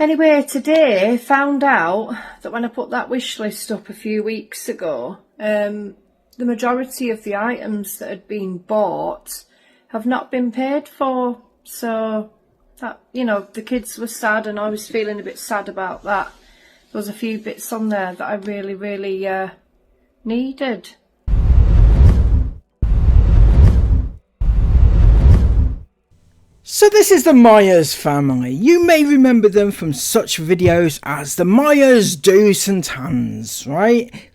Anyway, today found out that when I put that wish list up a few weeks ago, the majority of the items that had been bought have not been paid for. So that, you know, the kids were sad and I was feeling a bit sad about that. There was a few bits on there that I really needed. So this is the Myers family. You may remember them from such videos as the Myers Do's and Tans, right?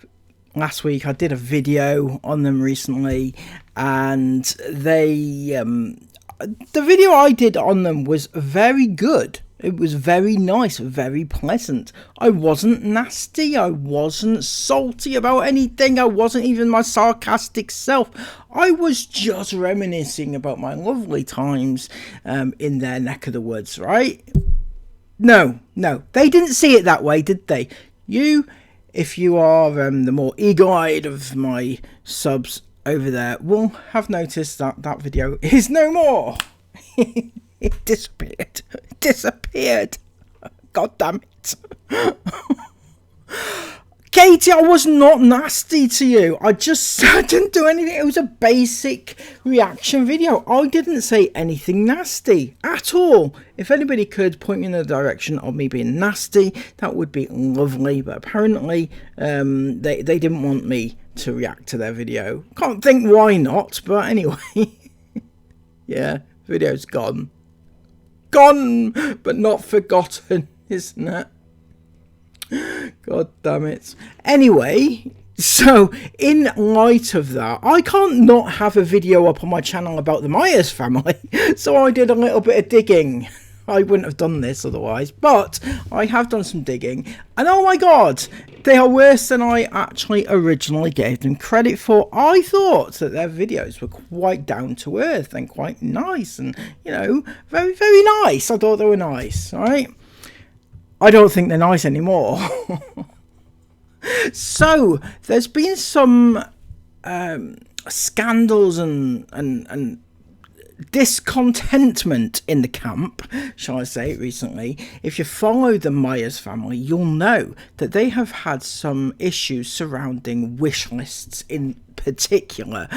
Last week I did a video on them recently, and the video I did on them was very good. It was very nice, very pleasant. I wasn't nasty, I wasn't salty about anything, I wasn't even my sarcastic self. I was just reminiscing about my lovely times in their neck of the woods, right? No, they didn't see it that way, did they? You, if you are the more eagle-eyed of my subs over there, will have noticed that that video is no more. It disappeared. God damn it. Katie, I was not nasty to you. I didn't do anything. It was a basic reaction video. I didn't say anything nasty at all. If anybody could point me in the direction of me being nasty, that would be lovely. But apparently they didn't want me to react to their video. Can't think why not, but anyway. Yeah, video's gone. Gone, but not forgotten, isn't it? God damn it. Anyway, so in light of that, I can't not have a video up on my channel about the Myers family. So I did a little bit of digging. I wouldn't have done this otherwise, but I have done some digging, and oh my god, they are worse than I actually originally gave them credit for. I thought that their videos were quite down to earth and quite nice, and, you know, very nice. I thought they were nice, right? I don't think they're nice anymore. So there's been some scandals and discontentment in the camp, shall I say, recently. If you follow the Myers family, you'll know that they have had some issues surrounding wish lists in particular,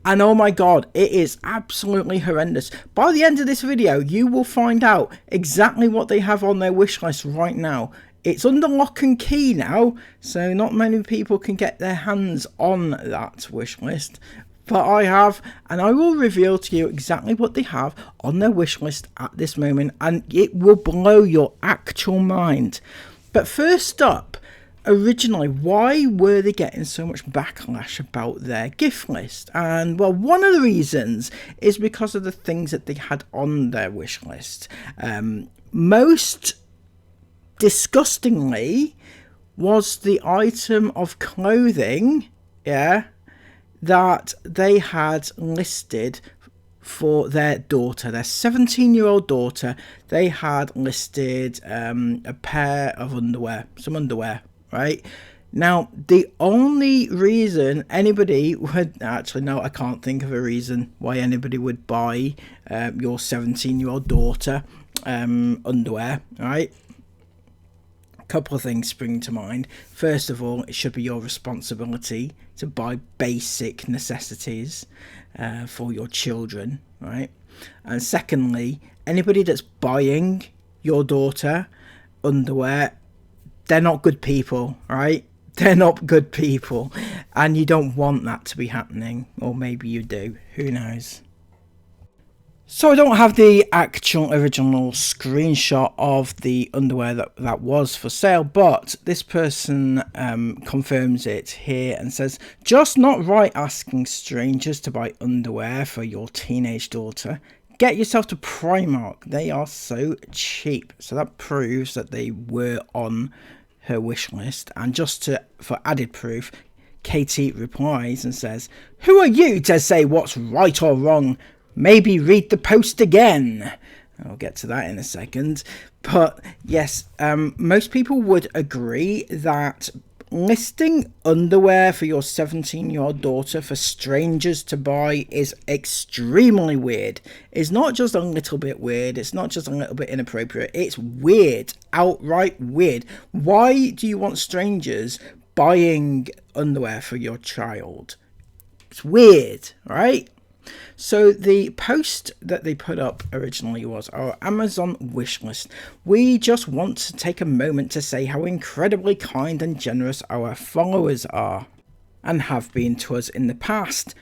and oh my god, it is absolutely horrendous. By the end of this video, you will find out exactly what they have on their wish list right now. It's under lock and key now, so not many people can get their hands on that wish list. But I have, and I will reveal to you exactly what they have on their wish list at this moment, and it will blow your actual mind. But first up, originally, why were they getting so much backlash about their gift list? And well, one of the reasons is because of the things that they had on their wish list. Most disgustingly was the item of clothing, that they had listed for their daughter, their 17-year-old daughter. They had listed a pair of underwear, some underwear, right? Now, the only reason anybody would, actually no, I can't think of a reason why anybody would buy your 17-year-old daughter underwear, right? Couple of things spring to mind. First of all, it should be your responsibility to buy basic necessities for your children, right? And secondly, anybody that's buying your daughter underwear, they're not good people, right? They're not good people, and you don't want that to be happening, or maybe you do, who knows. So I don't have the actual original screenshot of the underwear that was for sale, but this person confirms it here and says, just not right asking strangers to buy underwear for your teenage daughter. Get yourself to Primark. They are so cheap. So that proves that they were on her wish list. And just for added proof, Katie replies and says, who are you to say what's right or wrong? Maybe read the post again. I'll get to that in a second. But yes, most people would agree that listing underwear for your 17-year-old daughter for strangers to buy is extremely weird. It's not just a little bit weird. It's not just a little bit inappropriate. It's weird, outright weird. Why do you want strangers buying underwear for your child? It's weird, right? So the post that they put up originally was our Amazon wish list. We just want to take a moment to say how incredibly kind and generous our followers are and have been to us in the past.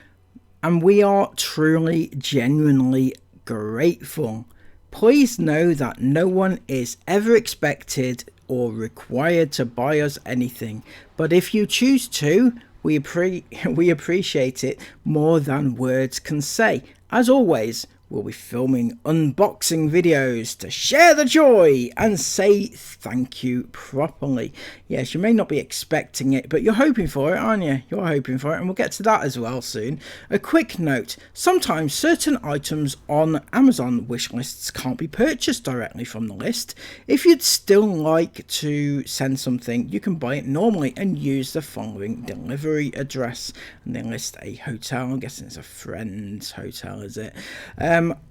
And we are truly, genuinely grateful. Please know that no one is ever expected or required to buy us anything. But if you choose to, we appreciate it more than words can say. As always, we'll be filming unboxing videos to share the joy and say thank you properly. Yes, you may not be expecting it, but you're hoping for it, aren't you? You're hoping for it, and we'll get to that as well soon. A quick note, sometimes certain items on Amazon wish lists can't be purchased directly from the list. If you'd still like to send something, you can buy it normally and use the following delivery address. And they list a hotel. I'm guessing it's a friend's hotel, is it?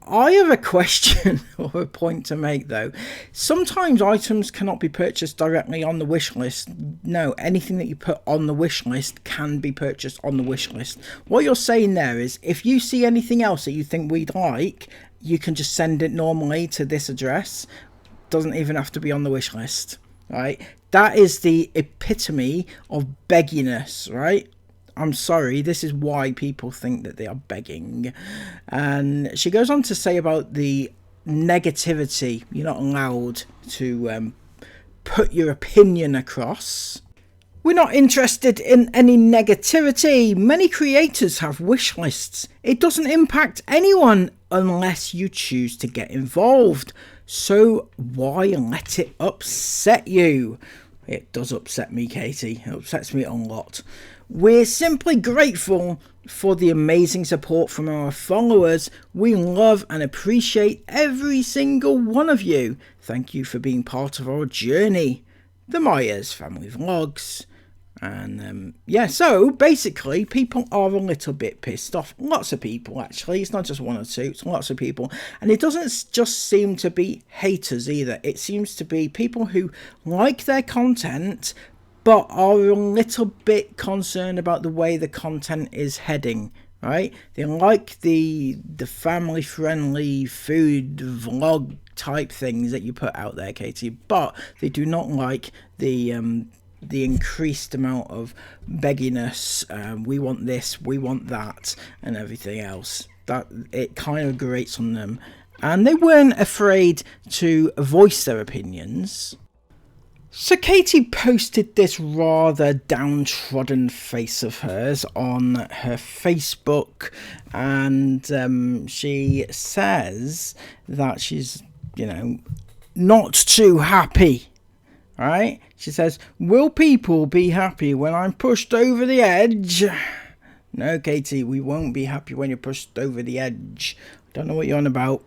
I have a question or a point to make though. Sometimes items cannot be purchased directly on the wish list. No, anything that you put on the wish list can be purchased on the wish list. What you're saying there is if you see anything else that you think we'd like, you can just send it normally to this address. Doesn't even have to be on the wish list, right? That is the epitome of begginess, right? I'm sorry, this is why people think that they are begging. And she goes on to say about the negativity. You're not allowed to put your opinion across. We're not interested in any negativity. Many creators have wish lists. It doesn't impact anyone unless you choose to get involved. So why let it upset you? It does upset me, Katie. It upsets me a lot. We're simply grateful for the amazing support from our followers. We love and appreciate every single one of you. Thank you for being part of our journey. The Myers Family Vlogs. And yeah, so basically people are a little bit pissed off. Lots of people, actually. It's not just one or two, it's lots of people. And it doesn't just seem to be haters either. It seems to be people who like their content but are a little bit concerned about the way the content is heading, right? They like the family friendly food vlog type things that you put out there, Katie, but they do not like the increased amount of begginess. We want this, we want that, and everything else. That it kind of grates on them, and they weren't afraid to voice their opinions. So Katie posted this rather downtrodden face of hers on her Facebook, and she says that she's, not too happy. Right? She says, will people be happy when I'm pushed over the edge? No, Katie, we won't be happy when you're pushed over the edge. I don't know what you're on about.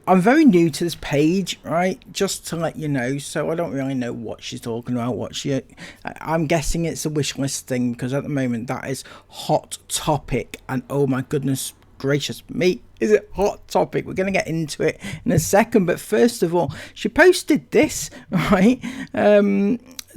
I'm very new to this page, right? Just to let you know, so I don't really know what she's talking about. I'm guessing it's a wish list thing, because at the moment that is hot topic, and oh my goodness gracious me, is it hot topic? We're going to get into it in a second, but first of all, she posted this, right?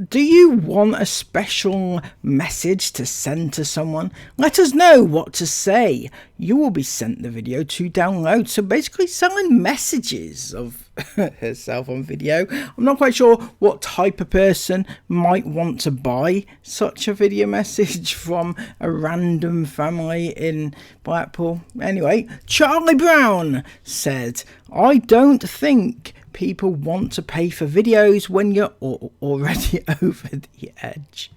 Do you want a special message to send to someone? Let us know what to say. You will be sent the video to download. So basically selling messages of herself on video. I'm not quite sure what type of person might want to buy such a video message from a random family in Blackpool. Anyway, Charlie Brown said, I don't think people want to pay for videos when you're already over the edge.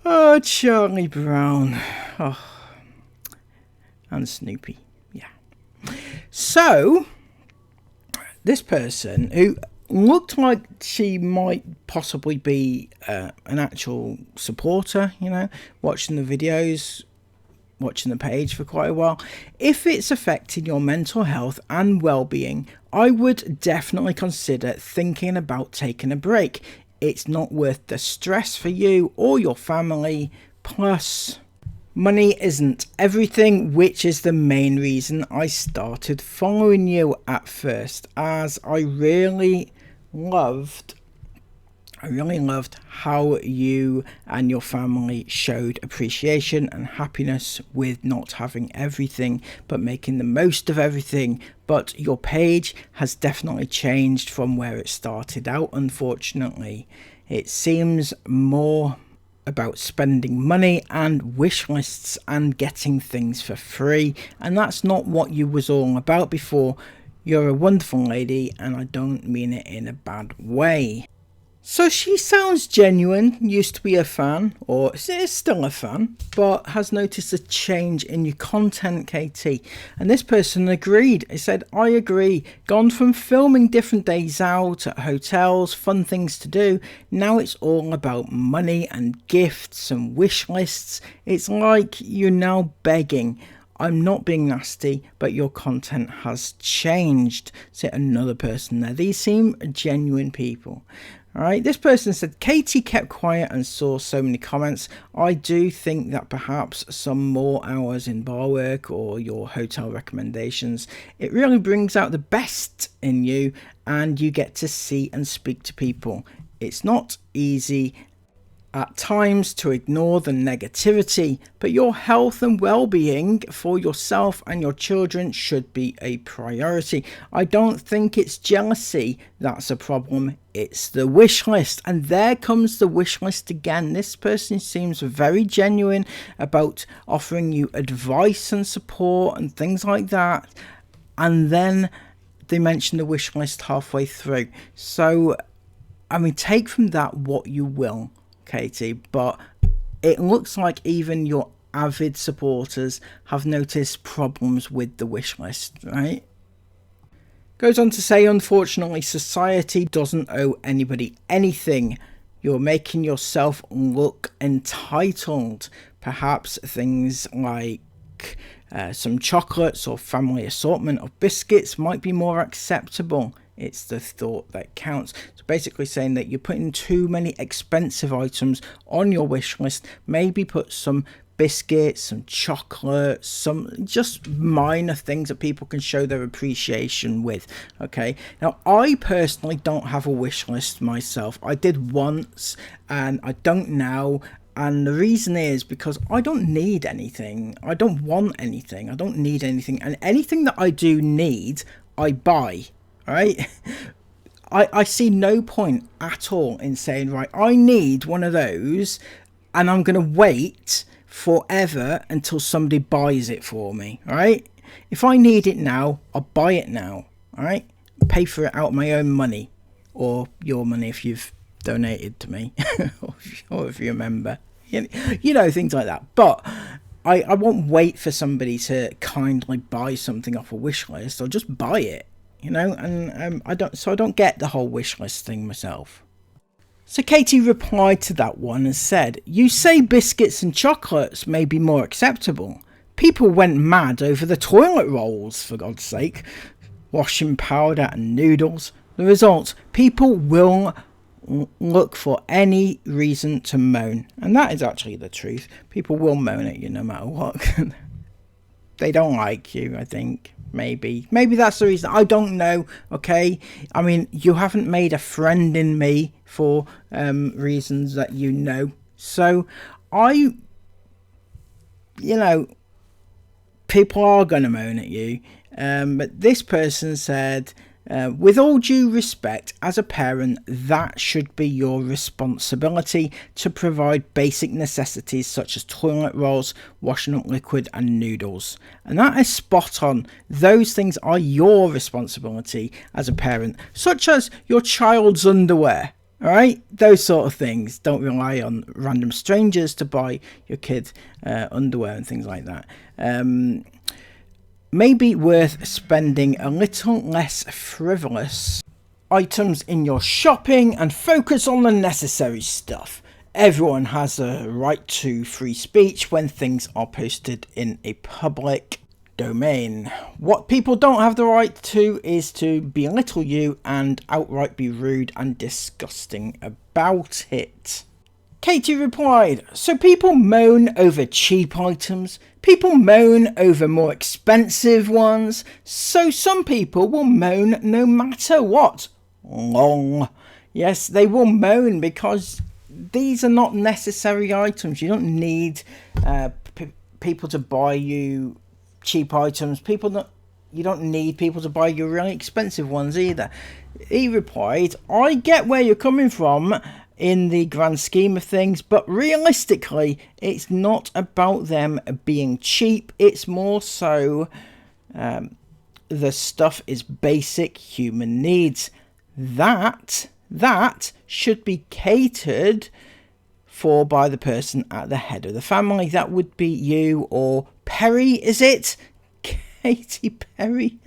Oh, Charlie Brown. Oh. And Snoopy. Yeah. So, this person who looked like she might possibly be an actual supporter, watching the videos, watching the page for quite a while. If it's affecting your mental health and well-being, I would definitely consider thinking about taking a break. It's not worth the stress for you or your family. Plus, money isn't everything, which is the main reason I started following you at first, as I really loved how you and your family showed appreciation and happiness with not having everything, but making the most of everything. But your page has definitely changed from where it started out, unfortunately. It seems more about spending money and wish lists and getting things for free, and that's not what you was all about before. You're a wonderful lady, and I don't mean it in a bad way. So she sounds genuine, used to be a fan, or is still a fan, but has noticed a change in your content, Katie. And this person agreed. He said, I agree. Gone from filming different days out at hotels, fun things to do, now it's all about money and gifts and wish lists. It's like you're now begging. I'm not being nasty, but your content has changed, said another person there. These seem genuine people. All right, this person said, Katie kept quiet and saw so many comments. I do think that perhaps some more hours in bar work or your hotel recommendations, it really brings out the best in you and you get to see and speak to people. It's not easy at times to ignore the negativity, but your health and well-being for yourself and your children should be a priority. I don't think it's jealousy that's a problem, it's the wish list. And there comes the wish list again. This person seems very genuine about offering you advice and support and things like that, and then they mention the wish list halfway through. So I mean, take from that what you will, Katie, but it looks like even your avid supporters have noticed problems with the wish list, right? Goes on to say, unfortunately, society doesn't owe anybody anything. You're making yourself look entitled. Perhaps things like some chocolates or family assortment of biscuits might be more acceptable. It's the thought that counts. So basically saying that you're putting too many expensive items on your wish list. Maybe put some biscuits, some chocolates, some just minor things that people can show their appreciation with. Okay, now I personally don't have a wish list myself. I did once and I don't now. And the reason is because I don't need anything. I don't want anything. I don't need anything. And anything that I do need, I buy. Right? I see no point at all in saying, right, I need one of those and I'm going to wait forever until somebody buys it for me. Right? If I need it now, I'll buy it now. All right? Pay for it out of my own money, or your money if you've donated to me or if you remember. You know, things like that. But I won't wait for somebody to kindly buy something off a wish list. I'll just buy it. You know, and I don't get the whole wish list thing myself. So Katie replied to that one and said, you say biscuits and chocolates may be more acceptable. People went mad over the toilet rolls, for God's sake. Washing powder and noodles. The result, people will look for any reason to moan. And that is actually the truth. People will moan at you no matter what. They don't like you, I think. Maybe that's the reason. I don't know. Okay, I mean, you haven't made a friend in me for reasons that you know. So people are going to moan at you. But this person said, with all due respect, as a parent, that should be your responsibility to provide basic necessities such as toilet rolls, washing up liquid and noodles. And that is spot on. Those things are your responsibility as a parent, such as your child's underwear. All right, those sort of things. Don't rely on random strangers to buy your kid underwear and things like that. May be worth spending a little less frivolous items in your shopping and focus on the necessary stuff. Everyone has a right to free speech when things are posted in a public domain. What people don't have the right to is to belittle you and outright be rude and disgusting about it. Katie replied, so people moan over cheap items, people moan over more expensive ones, so some people will moan no matter what. Long. Yes, they will moan because these are not necessary items. You don't need people to buy you cheap items. You don't need people to buy you really expensive ones either. He replied, I get where you're coming from in the grand scheme of things, but realistically it's not about them being cheap. It's more so the stuff is basic human needs that should be catered for by the person at the head of the family. That would be you or Perry, is it? Katy Perry.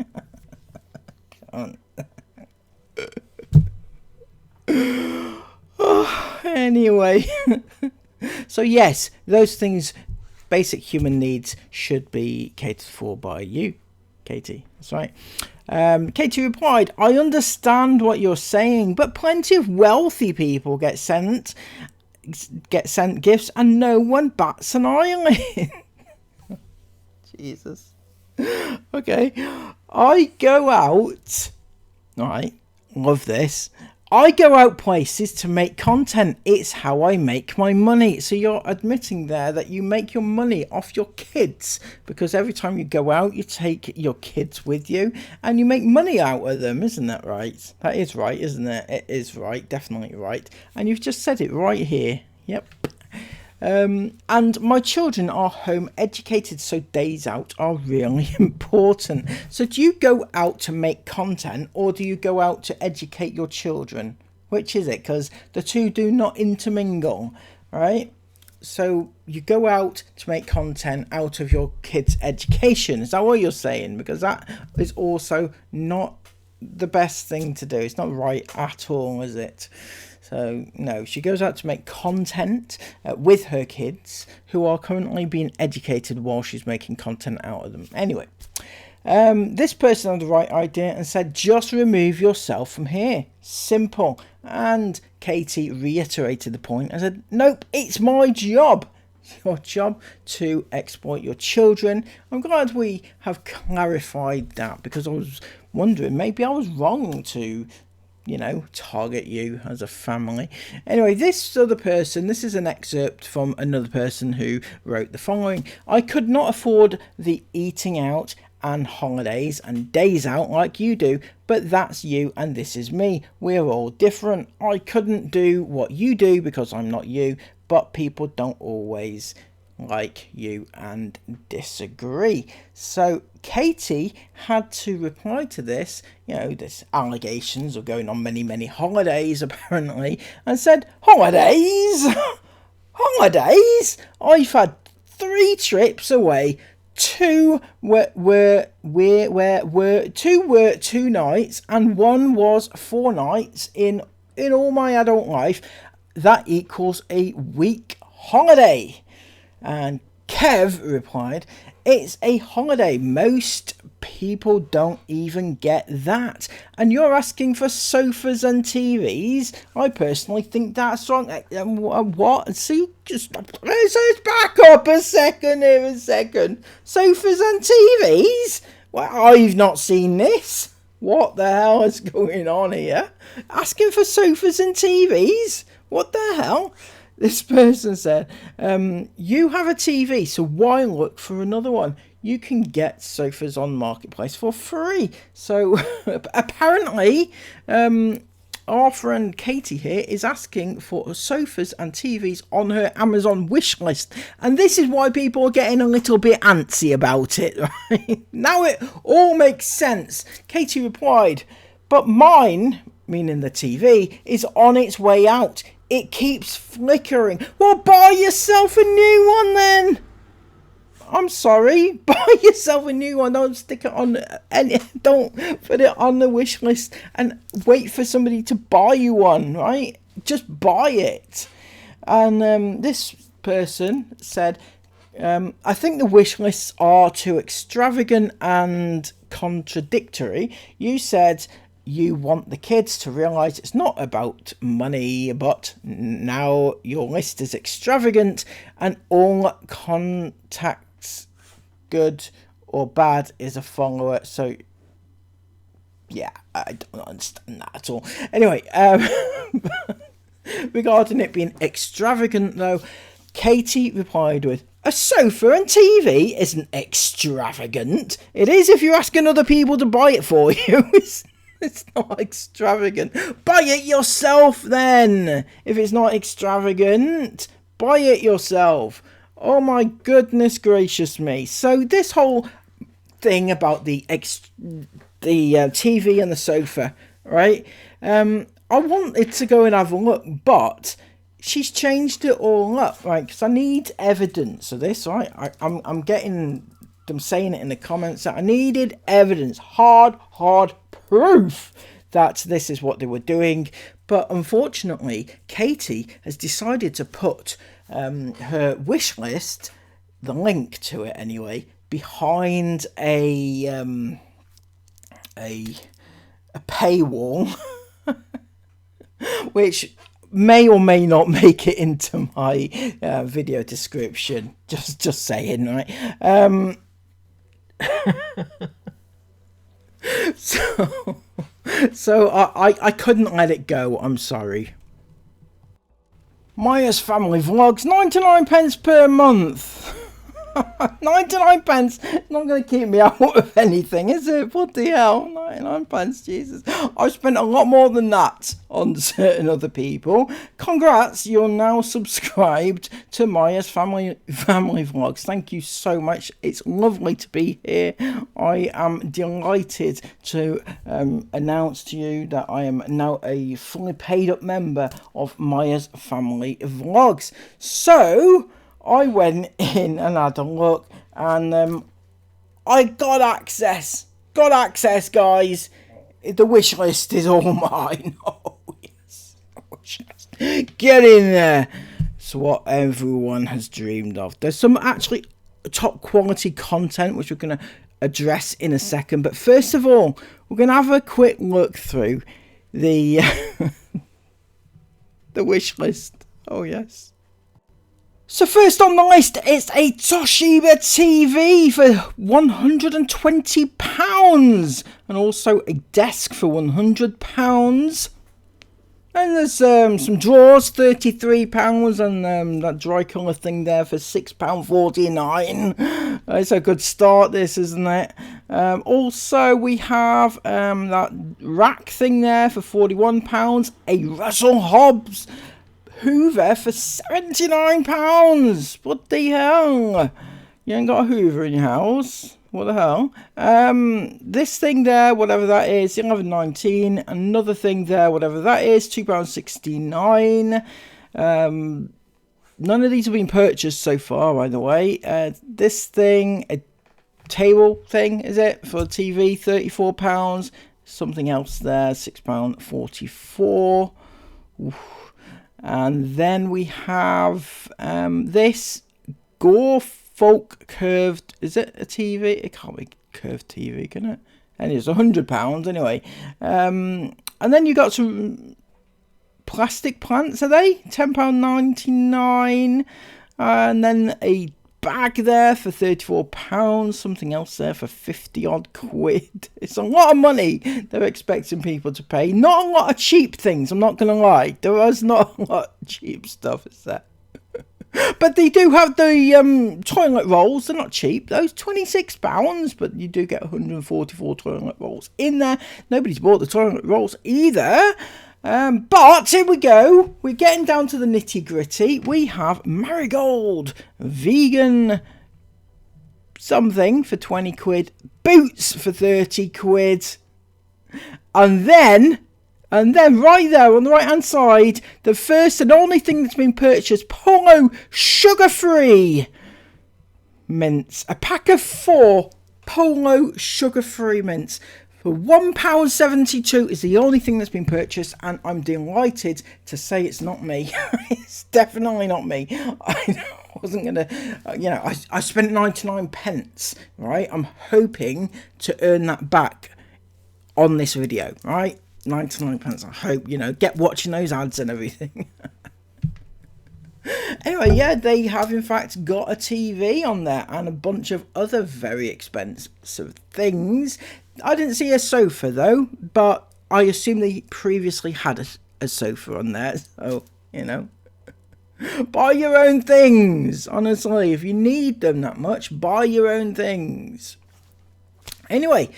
Anyway, so yes, those things, basic human needs, should be catered for by you, Katie. That's right. Katie replied, I understand what you're saying, but plenty of wealthy people get sent gifts and no one bats an eye on it. Jesus. Okay, I go out, right, love this, I go out places to make content. It's how I make my money. So you're admitting there that you make your money off your kids, because every time you go out, you take your kids with you and you make money out of them. Isn't that right? That is right, isn't it? It is right, definitely right. And you've just said it right here. Yep. And my children are home educated, so days out are really important. So do you go out to make content, or do you go out to educate your children? Which is it? Because the two do not intermingle, right? So you go out to make content out of your kids' education. Is that what you're saying? Because that is also not the best thing to do. It's not right at all, is it? So, no, she goes out to make content with her kids who are currently being educated while she's making content out of them. Anyway, this person had the right idea and said, just remove yourself from here. Simple. And Katie reiterated the point and said, nope, it's my job. Your job to exploit your children. I'm glad we have clarified that, because I was wondering, maybe I was wrong to target you as a family. Anyway, this other person, this is an excerpt from another person who wrote the following. I could not afford the eating out and holidays and days out like you do, but that's you and this is me. We're all different. I couldn't do what you do because I'm not you, but people don't always like you and disagree. So Katie had to reply to this, this allegations of going on many holidays apparently, and said, holidays? Holidays? I've had 3 trips away. 2 were 2 nights and 1 was 4 nights in all my adult life. That equals a week holiday. And Kev replied, it's a holiday. Most people don't even get that. And you're asking for sofas and TVs? I personally think that's wrong. What? See, just let's back up a second. Sofas and TVs? Well, I've not seen this. What the hell is going on here? Asking for sofas and TVs? What the hell? This person said, you have a TV, so why look for another one? You can get sofas on Marketplace for free. So apparently, our friend Katie here is asking for sofas and TVs on her Amazon wish list. And this is why people are getting a little bit antsy about it. Right? Now it all makes sense. Katie replied, but mine, meaning the TV, is on its way out. It keeps flickering. Well, buy yourself a new one then. I'm sorry. Buy yourself a new one. Don't stick it on don't put it on the wish list and wait for somebody to buy you one, right? Just buy it. And this person said, I think the wish lists are too extravagant and contradictory. You said you want the kids to realise it's not about money, but now your list is extravagant and all contacts, good or bad, is a follower. So yeah, I don't understand that at all. Anyway, regarding it being extravagant though, Katie replied with, a sofa and TV isn't extravagant. It is if you're asking other people to buy it for you. It's not extravagant. Buy it yourself then. If it's not extravagant, buy it yourself. Oh my goodness gracious me. So this whole thing about the TV and the sofa, right? I wanted to go and have a look, but she's changed it all up, right? Because I need evidence of this, right? I'm getting them saying it in the comments that I needed evidence, hard proof that this is what they were doing. But unfortunately, Katie has decided to put her wish list, the link to it anyway, behind a paywall, which may or may not make it into my video description. Just saying, right? So I couldn't let it go. I'm sorry. Maya's Family Vlogs, 99 pence per month. 99 pence, not going to keep me out of anything, is it? What the hell? 99 pence, Jesus. I've spent a lot more than that on certain other people. Congrats, you're now subscribed to Maya's Family Vlogs. Thank you so much. It's lovely to be here. I am delighted to announce to you that I am now a fully paid up member of Maya's Family Vlogs. So I went in and had a look, and I got access, guys. The wish list is all mine. Oh yes, wish list. Get in there. It's what everyone has dreamed of. There's some actually top quality content which we're going to address in a second, but first of all, we're going to have a quick look through the the wish list. Oh yes. So first on the list is a Toshiba TV for £120, and also a desk for £100. And there's some drawers, £33, and that dry colour thing there for £6.49. It's a good start, this, isn't it? Also, we have that rack thing there for £41, a Russell Hobbs Hoover for £79. What the hell? You ain't got a Hoover in your house? What the hell? This thing there, whatever that is, £11.19. Another thing there, whatever that is, £2.69. None of these have been purchased so far, by the way. This thing, a table thing, is it? For TV, £34. Something else there, £6.44. Oof. And then we have this Gore Folk curved, is it a TV? It can't be curved TV, can it? And it's £100 anyway. And then you got some plastic plants, are they? £10.99. And then a bag there for £34. Something else there for 50 odd quid. It's a lot of money they're expecting people to pay. Not a lot of cheap things, I'm not going to lie. There is not a lot of cheap stuff, is there? But they do have the toilet rolls. They're not cheap. Those £26, but you do get 144 toilet rolls in there. Nobody's bought the toilet rolls either. But here we go. We're getting down to the nitty gritty. We have Marigold vegan something for 20 quid. Boots for 30 quid. And then right there on the right hand side, the first and only thing that's been purchased, Polo sugar-free mints. A pack of 4 Polo sugar-free mints for £1.72 is the only thing that's been purchased, and I'm delighted to say it's not me. It's definitely not me. I know. wasn't gonna, I spent 99 pence, right? I'm hoping to earn that back on this video, right? 99 pence. I hope, get watching those ads and everything. Anyway, yeah, they have in fact got a TV on there and a bunch of other very expensive things. I didn't see a sofa though, but I assume they previously had a sofa on there, so, buy your own things. Honestly, if you need them that much, buy your own things. Anyway,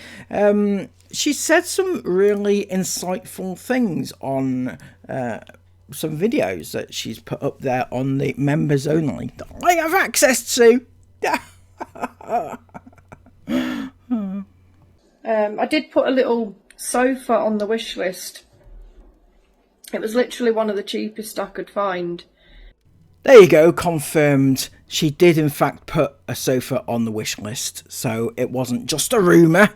she said some really insightful things on some videos that she's put up there on the members only that I have access to. I did put a little sofa on the wish list. It was literally one of the cheapest I could find. There you go, confirmed. She did in fact put a sofa on the wish list, so it wasn't just a rumour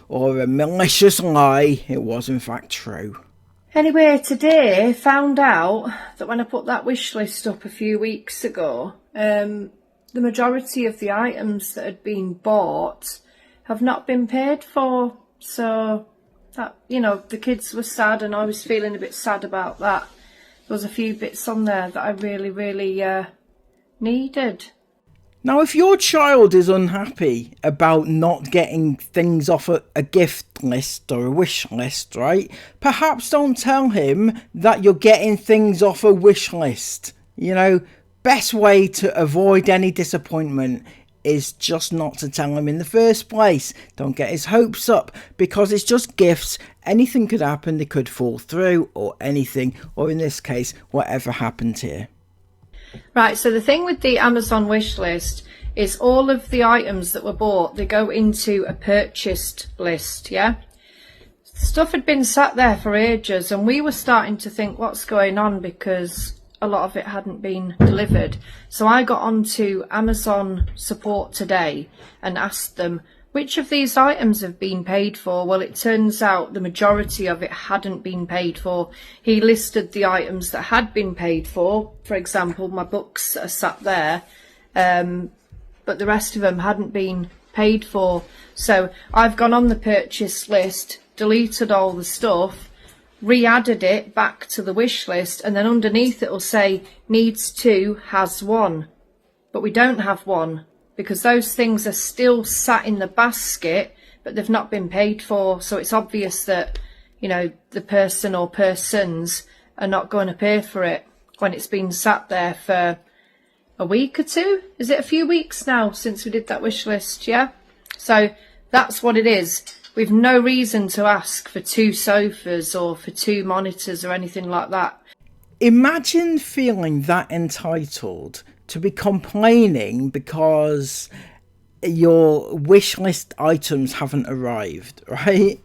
or a malicious lie, it was in fact true. Anyway, today found out that when I put that wish list up a few weeks ago, the majority of the items that had been bought have not been paid for. So that, the kids were sad and I was feeling a bit sad about that. There was a few bits on there that I really, really needed. Now, if your child is unhappy about not getting things off a gift list or a wish list, right, perhaps don't tell him that you're getting things off a wish list. Best way to avoid any disappointment is just not to tell him in the first place. Don't get his hopes up, because it's just gifts. Anything could happen, they could fall through or anything, or in this case, whatever happened here. Right, so the thing with the Amazon wish list is all of the items that were bought, they go into a purchased list, yeah? Stuff had been sat there for ages and we were starting to think what's going on because a lot of it hadn't been delivered. So I got onto Amazon support today and asked them, which of these items have been paid for? Well, it turns out the majority of it hadn't been paid for. He listed the items that had been paid for example, my books are sat there, but the rest of them hadn't been paid for. So I've gone on the purchase list, deleted all the stuff, re-added it back to the wish list, and then underneath it will say needs 2, has 1. But we don't have 1. Because those things are still sat in the basket, but they've not been paid for. So it's obvious that, the person or persons are not going to pay for it when it's been sat there for a week or 2. Is it a few weeks now since we did that wish list? Yeah. So that's what it is. We've no reason to ask for 2 sofas or for 2 monitors or anything like that. Imagine feeling that entitled to be complaining because your wish list items haven't arrived, right?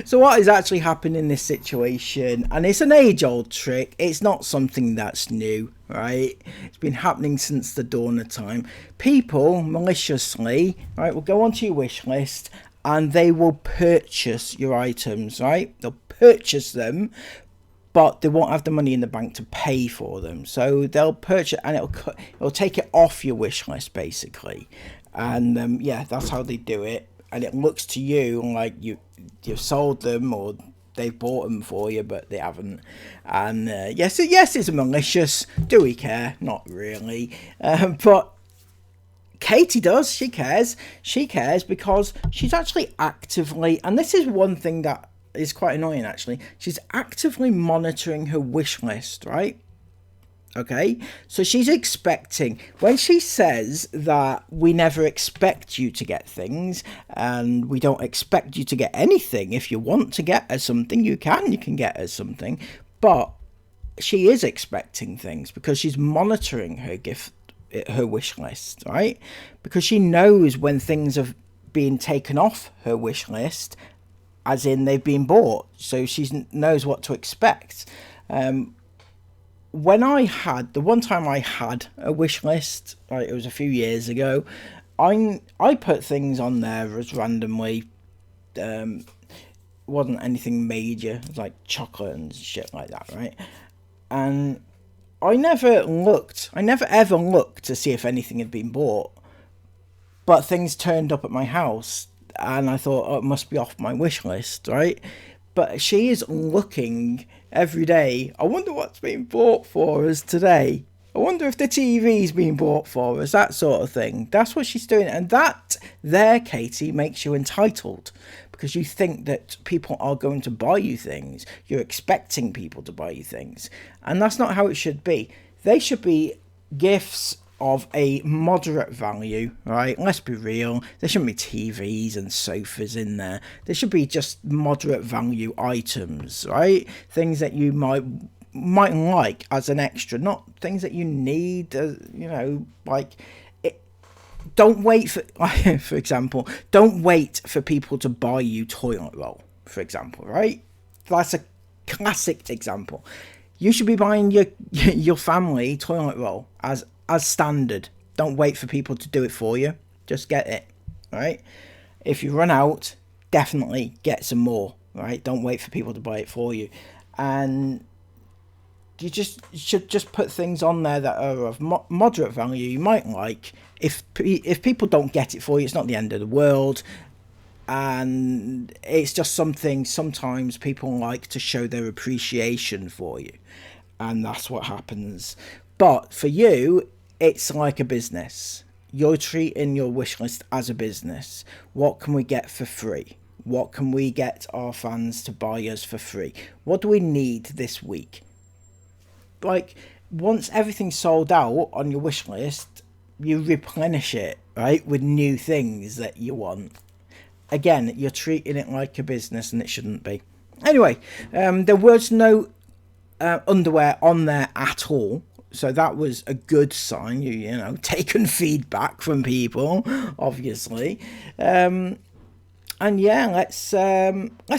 So what has actually happened in this situation, and it's an age-old trick, it's not something that's new, right? It's been happening since the dawn of time. People maliciously, right, will go onto your wish list and they will purchase your items, right? They'll purchase them, but they won't have the money in the bank to pay for them. So they'll purchase, and it'll take it off your wish list basically. And yeah, that's how they do it. And it looks to you like you've sold them or they've bought them for you, but they haven't. And yes, it's malicious. Do we care? Not really. But Katie does. She cares. She cares because she's actually actively, and this is one thing that is quite annoying actually, she's actively monitoring her wish list, right? Okay, so she's expecting, when she says that we never expect you to get things and we don't expect you to get anything, if you want to get us something you can get us something, but she is expecting things because she's monitoring her wish list, right? Because she knows when things have been taken off her wish list, as in they've been bought, so she knows what to expect. When the one time I had a wish list, like it was a few years ago, I put things on there as randomly. Wasn't anything major. It was like chocolate and shit like that, right? And I never ever looked to see if anything had been bought. But things turned up at my house and I thought, oh, it must be off my wish list, right? But she is looking every day. I wonder what's been bought for us today. I wonder if the TV's been bought for us, that sort of thing. That's what she's doing. And that there, Katie, makes you entitled because you think that people are going to buy you things. You're expecting people to buy you things. And that's not how it should be. They should be gifts of a moderate value, right? Let's be real. There shouldn't be TVs and sofas in there. There should be just moderate value items, right? Things that you might like as an extra, not things that you need, like it. Don't wait for example, don't wait for people to buy you toilet roll, for example, right? That's a classic example. You should be buying your family toilet roll as standard. Don't wait for people to do it for you. Just get it, right? If you run out, definitely get some more, right? Don't wait for people to buy it for you. And you should just put things on there that are of moderate value you might like. If people don't get it for you, it's not the end of the world. And it's just something sometimes people like to show their appreciation for you. And that's what happens. But for you, it's like a business. You're treating your wish list as a business. What can we get for free? What can we get our fans to buy us for free? What do we need this week? Like, once everything's sold out on your wish list, you replenish it, right, with new things that you want. Again, you're treating it like a business and it shouldn't be. Anyway, there was no underwear on there at all. So that was a good sign. You know, taken feedback from people, obviously. And yeah, let's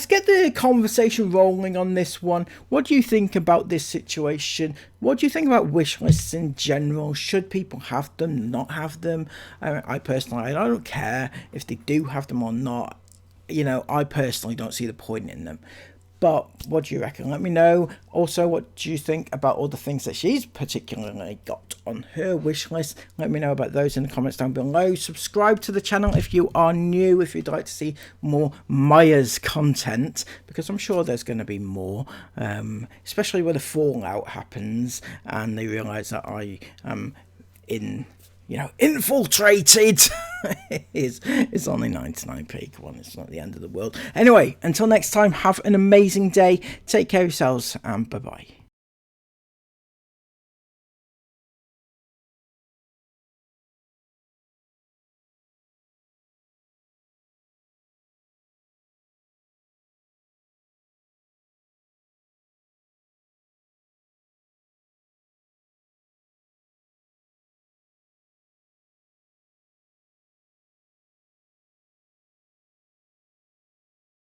get the conversation rolling on this one. What do you think about this situation? What do you think about wish lists in general? Should people have them, not have them? I personally, I don't care if they do have them or not. You know, I personally don't see the point in them. But what do you reckon? Let me know. Also, what do you think about all the things that she's particularly got on her wish list? Let me know about those in the comments down below. Subscribe to the channel if you are new, if you'd like to see more Maya's content, because I'm sure there's going to be more, especially when the fallout happens and they realise that I am infiltrated. It's only 99p. Come on, it's not the end of the world. Anyway, until next time, have an amazing day. Take care of yourselves and bye-bye.